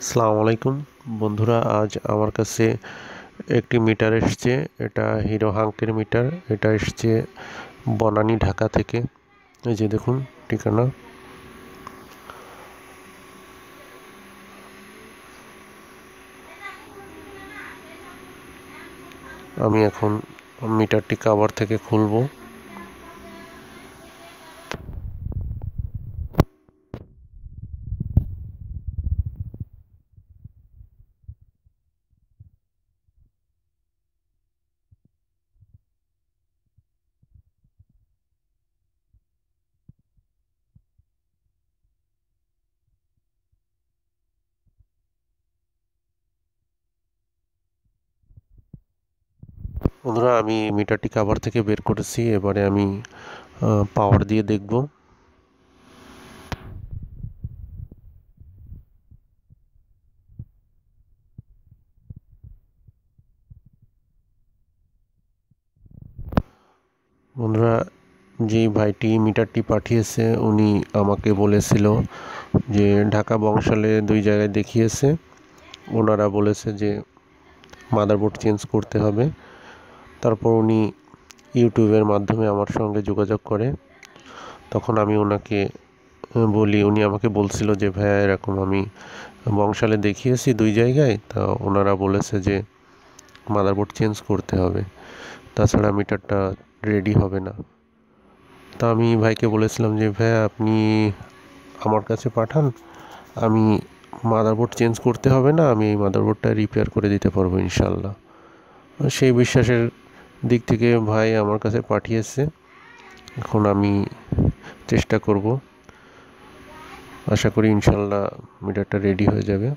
আসসালামু আলাইকুম বন্ধুরা, আজ আমার কাছে একটি মিটার এসছে। এটা হিরো হাঙ্কের মিটার। এটা এসছে বনানী, ঢাকা থেকে। এই যে দেখুন ঠিকানা। আমি এখন মিটারটি কভার থেকে খুলব। বন্ধুরা, আমি মিটারটি কভার থেকে বের করেছি। এবারে আমি পাওয়ার দিয়ে দেখব। বন্ধুরা, যে ভাইটি মিটারটি পাঠিয়েছে উনি আমাকে বলেছিল যে ঢাকা বংশালে 2 জায়গায় দেখিয়েছে। ওনারা বলেছে যে মাদারবোর্ড চেঞ্জ করতে হবে। তারপর উনি ইউটিউবের মাধ্যমে আমার সঙ্গে যোগাযোগ করে। তখন আমি ওনাকে বলি, উনি আমাকে বলছিল যে ভাইয়া এরকম আমি বংশালে দেখিয়েছি 2 জায়গায়, তা ওনারা বলেছে যে মাদারবোর্ড চেঞ্জ করতে হবে, তাছাড়া মিটারটা রেডি হবে না। তা আমি ভাইকে বলেছিলাম যে ভাইয়া আপনি আমার কাছে পাঠান, আমি মাদারবোর্ড চেঞ্জ করতে হবে না, আমি এই মাদারবোর্ডটা রিপেয়ার করে দিতে পারবো ইনশাল্লাহ। সেই বিশ্বাসের দিক থেকে ভাই আমার কাছে পাঠিয়েছে। এখন আমি চেষ্টা করব, আশা করি ইনশাল্লাহ মিটারটা রেডি হয়ে যাবে।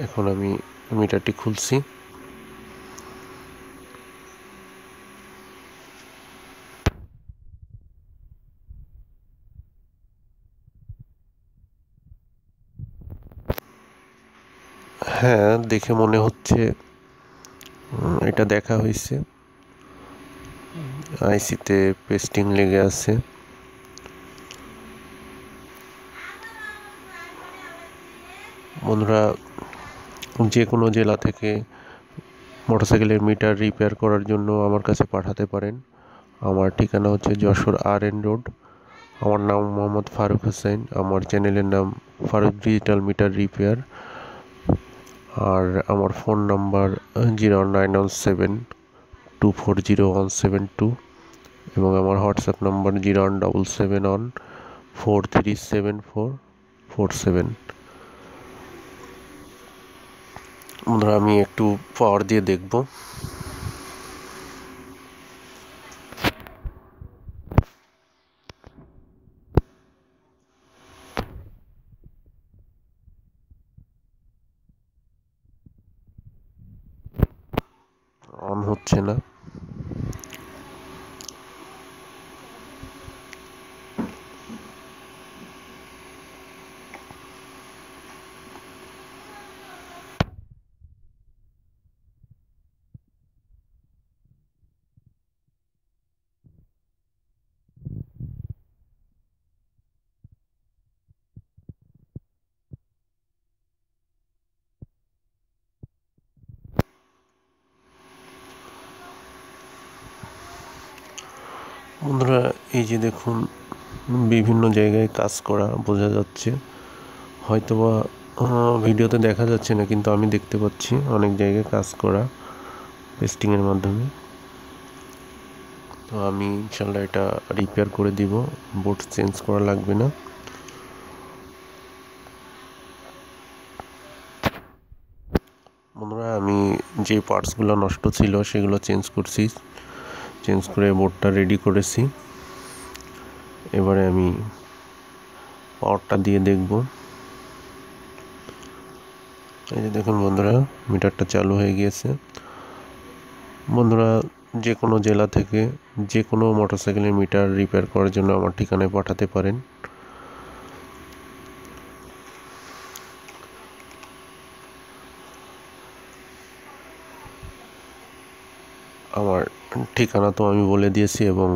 এখন আমি মিটারটি খুলছি। হ্যাঁ, দেখে মনে হচ্ছে এটা দেখা হয়েছে, আইসিতে পেস্টিং লেগে আছে। বন্ধুরা, যে কোনো জেলা থেকে মোটরসাইকেলের মিটার রিপেয়ার করার জন্য আমার কাছে পাঠাতে পারেন। আমার ঠিকানা হচ্ছে যশোর RN রোড। আমার নাম মোহাম্মদ ফারুক হোসেন। আমার চ্যানেলের নাম ফারুক ডিজিটাল মিটার রিপেয়ার। আর আমার ফোন নাম্বার 09172401772 এবং আমার হোয়াটসঅ্যাপ নাম্বার 01771437447। বন্ধুরা, আমি একটু পাওয়ার দিয়ে দেখব। অন হচ্ছে না। বন্ধুরা, এই যে দেখুন বিভিন্ন জায়গায় কাজ করা বোঝা যাচ্ছে। হয়তোবা ভিডিওতে দেখা যাচ্ছে না, কিন্তু আমি দেখতে পাচ্ছি অনেক জায়গায় কাজ করা পেস্টিংয়ের মাধ্যমে। তো আমি ইনশাল্লাহ এটা রিপেয়ার করে দিব, বোর্ড চেঞ্জ করা লাগবে না। বন্ধুরা, আমি যে পার্টসগুলো নষ্ট ছিল সেগুলো চেঞ্জ করছি, চেঞ্জ করে বোর্ডটা রেডি করেছি। এবারে আমি পাওয়ারটা দিয়ে দেখব। এই যে দেখুন বন্ধুরা, মিটারটা চালু হয়ে গিয়েছে। বন্ধুরা, যে কোনো জেলা থেকে যে কোনো মোটরসাইকেলের মিটার রিপেয়ার করার জন্য আমার ঠিকানায় পাঠাতে পারেন। আমার ঠিকানা তো আমি বলে দিয়েছি এবং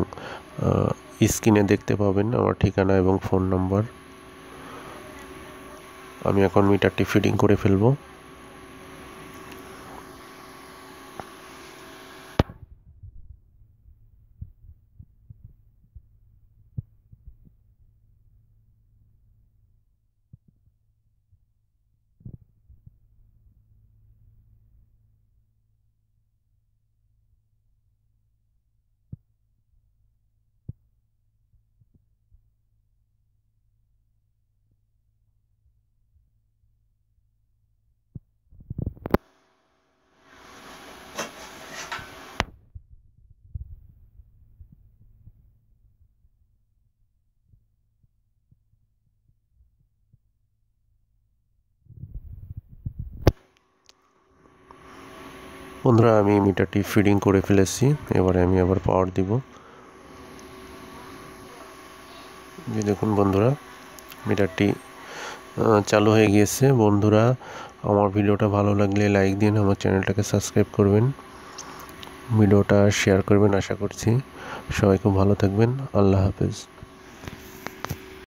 স্ক্রিনে দেখতে পাবেন আমার ঠিকানা এবং ফোন নাম্বার। আমি এখন মিটারটি ফিডিং করে ফেলবো। বন্ধুরা, আমি মিটারটি ফিডিং করে ফেলেছি। এবারে আমি আবার পাওয়ার দিব। যে দেখুন বন্ধুরা, মিটারটি চালু হয়ে গিয়েছে। বন্ধুরা, আমার ভিডিওটা ভালো লাগলে লাইক দিন, আমার চ্যানেলটাকে সাবস্ক্রাইব করবেন, ভিডিওটা শেয়ার করবেন। আশা করছি সবাই খুব ভালো থাকবেন। আল্লাহ হাফেজ।